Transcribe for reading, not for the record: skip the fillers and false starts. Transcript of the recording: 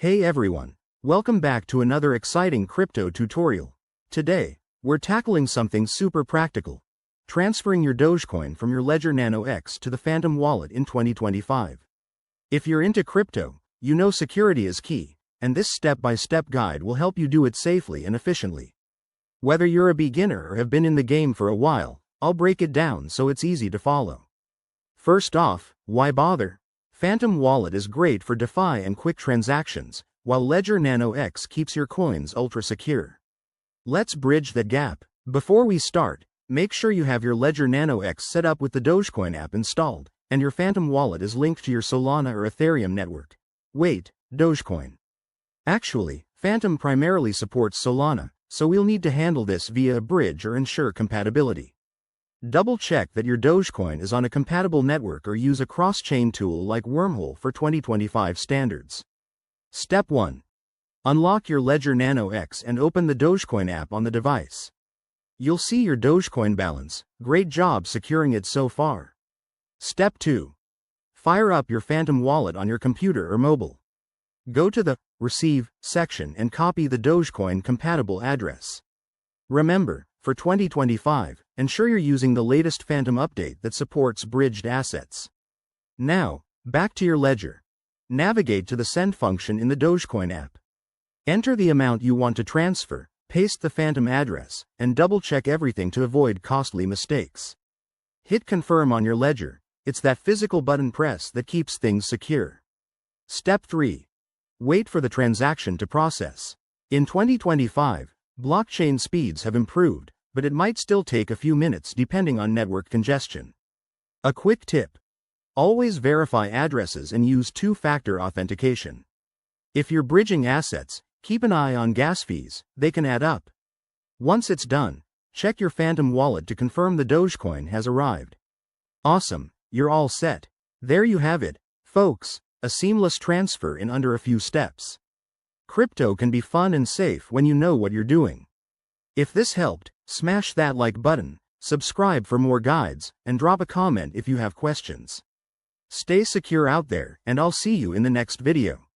Hey everyone, welcome back to another exciting crypto tutorial. Today, we're tackling something super practical: transferring your Dogecoin from your Ledger Nano X to the Phantom wallet in 2025. If you're into crypto, you know security is key, and this step-by-step guide will help you do it safely and efficiently. Whether you're a beginner or have been in the game for a while, I'll break it down so it's easy to follow. First off, why bother? Phantom Wallet is great for DeFi and quick transactions, while Ledger Nano X keeps your coins ultra secure. Let's bridge that gap. Before we start, make sure you have your Ledger Nano X set up with the Dogecoin app installed, and your Phantom Wallet is linked to your Solana or Ethereum network. Wait, Dogecoin. Actually, Phantom primarily supports Solana, so we'll need to handle this via a bridge or ensure compatibility. Double-check that your Dogecoin is on a compatible network or use a cross-chain tool like Wormhole for 2025 standards. Step 1. Unlock your Ledger Nano X and open the Dogecoin app on the device. You'll see your Dogecoin balance. Great job securing it so far. Step 2. Fire up your Phantom wallet on your computer or mobile. Go to the Receive section and copy the Dogecoin compatible address. Remember, for 2025, ensure you're using the latest Phantom update that supports bridged assets. Now, back to your ledger. Navigate to the Send function in the Dogecoin app. Enter the amount you want to transfer, paste the Phantom address, and double-check everything to avoid costly mistakes. Hit Confirm on your ledger. It's that physical button press that keeps things secure. Step 3. Wait for the transaction to process. In 2025, blockchain speeds have improved, but it might still take a few minutes depending on network congestion. A quick tip: always verify addresses and use two-factor authentication. If you're bridging assets, keep an eye on gas fees, they can add up. Once it's done, check your Phantom wallet to confirm the Dogecoin has arrived. Awesome, you're all set. There you have it, folks, a seamless transfer in under a few steps. Crypto can be fun and safe when you know what you're doing. If this helped, smash that like button, subscribe for more guides, and drop a comment if you have questions. Stay secure out there, and I'll see you in the next video.